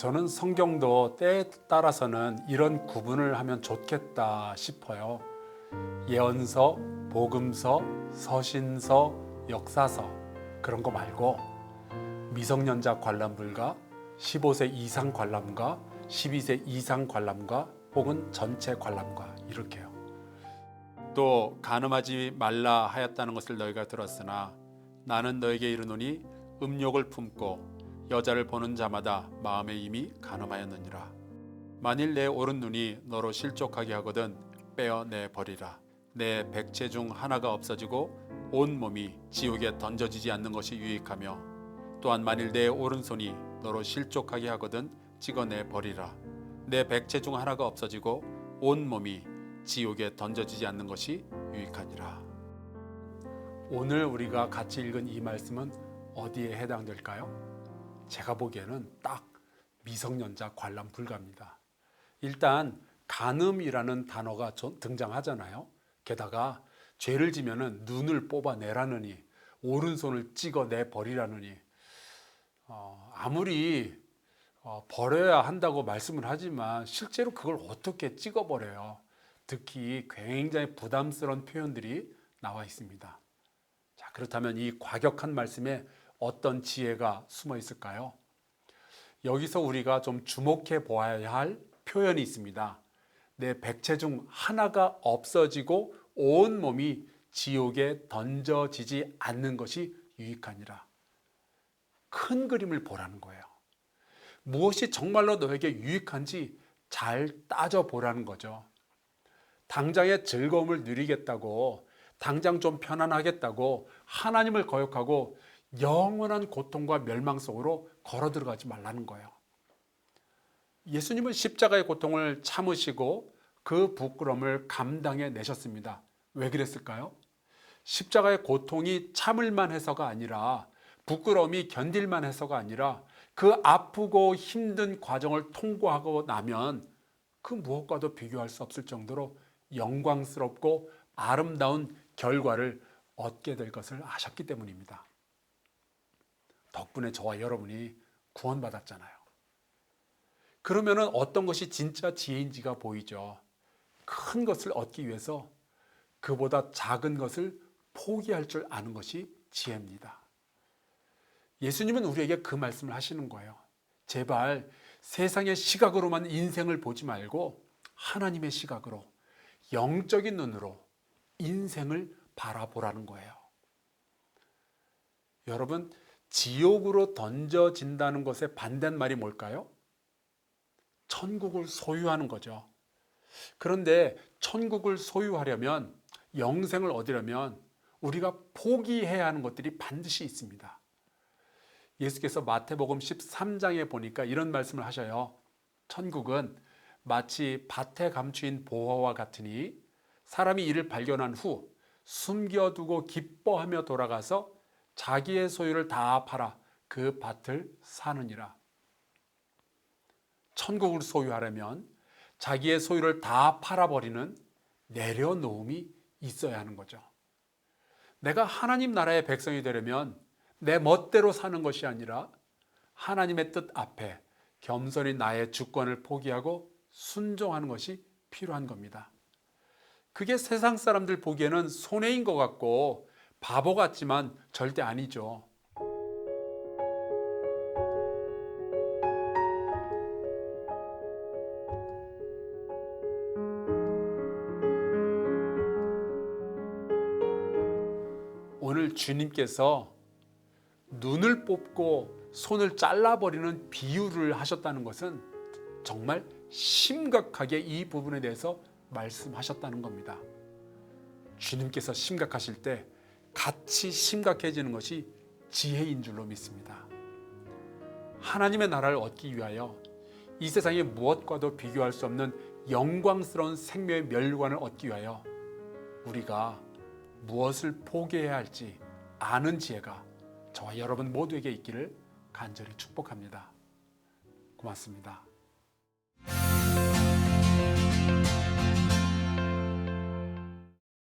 저는 성경도 때에 따라서는 이런 구분을 하면 좋겠다 싶어요. 예언서, 복음서, 서신서, 역사서 그런 거 말고 미성년자 관람불가, 15세 이상 관람가, 12세 이상 관람가 혹은 전체 관람가 이렇게요. 또 간음하지 말라 하였다는 것을 너희가 들었으나 나는 너에게 이르노니 음욕을 품고 여자를 보는 자마다 마음에 이미 간음하였느니라. 만일 내 오른 눈이 너로 실족하게 하거든 빼어내 버리라. 내 백체 중 하나가 없어지고 온 몸이 지옥에 던져지지 않는 것이 유익하며 또한 만일 내 오른손이 너로 실족하게 하거든 찍어내 버리라. 내 백체 중 하나가 없어지고 온 몸이 지옥에 던져지지 않는 것이 유익하니라. 오늘 우리가 같이 읽은 이 말씀은 어디에 해당될까요? 제가 보기에는 딱 미성년자 관람 불가입니다. 일단 간음이라는 단어가 등장하잖아요. 게다가 죄를 지면은 눈을 뽑아내라느니 오른손을 찍어내 버리라느니 아무리 버려야 한다고 말씀을 하지만 실제로 그걸 어떻게 찍어버려요? 특히 굉장히 부담스러운 표현들이 나와 있습니다. 자, 그렇다면 이 과격한 말씀에 어떤 지혜가 숨어 있을까요? 여기서 우리가 좀 주목해 보아야 할 표현이 있습니다. 내 백체 중 하나가 없어지고 온 몸이 지옥에 던져지지 않는 것이 유익하니라. 큰 그림을 보라는 거예요. 무엇이 정말로 너에게 유익한지 잘 따져보라는 거죠. 당장의 즐거움을 누리겠다고, 당장 좀 편안하겠다고 하나님을 거역하고 영원한 고통과 멸망 속으로 걸어 들어가지 말라는 거예요. 예수님은 십자가의 고통을 참으시고 그 부끄러움을 감당해 내셨습니다. 왜 그랬을까요? 십자가의 고통이 참을만 해서가 아니라, 부끄러움이 견딜만 해서가 아니라 그 아프고 힘든 과정을 통과하고 나면 그 무엇과도 비교할 수 없을 정도로 영광스럽고 아름다운 결과를 얻게 될 것을 아셨기 때문입니다. 덕분에 저와 여러분이 구원받았잖아요. 그러면 어떤 것이 진짜 지혜인지가 보이죠. 큰 것을 얻기 위해서 그보다 작은 것을 포기할 줄 아는 것이 지혜입니다. 예수님은 우리에게 그 말씀을 하시는 거예요. 제발 세상의 시각으로만 인생을 보지 말고 하나님의 시각으로, 영적인 눈으로 인생을 바라보라는 거예요. 여러분, 지옥으로 던져진다는 것의 반대말이 뭘까요? 천국을 소유하는 거죠. 그런데 천국을 소유하려면, 영생을 얻으려면 우리가 포기해야 하는 것들이 반드시 있습니다. 예수께서 마태복음 13장에 보니까 이런 말씀을 하셔요. 천국은 마치 밭에 감추인 보화와 같으니 사람이 이를 발견한 후 숨겨두고 기뻐하며 돌아가서 자기의 소유를 다 팔아 그 밭을 사느니라. 천국을 소유하려면 자기의 소유를 다 팔아버리는 내려놓음이 있어야 하는 거죠. 내가 하나님 나라의 백성이 되려면 내 멋대로 사는 것이 아니라 하나님의 뜻 앞에 겸손히 나의 주권을 포기하고 순종하는 것이 필요한 겁니다. 그게 세상 사람들 보기에는 손해인 것 같고 바보 같지만 절대 아니죠. 오늘 주님께서 눈을 뽑고 손을 잘라버리는 비유를 하셨다는 것은 정말 심각하게 이 부분에 대해서 말씀하셨다는 겁니다. 주님께서 심각하실 때 같이 심각해지는 것이 지혜인 줄로 믿습니다. 하나님의 나라를 얻기 위하여 이 세상의 무엇과도 비교할 수 없는 영광스러운 생명의 멸관을 얻기 위하여 우리가 무엇을 포기해야 할지 아는 지혜가 저와 여러분 모두에게 있기를 간절히 축복합니다. 고맙습니다.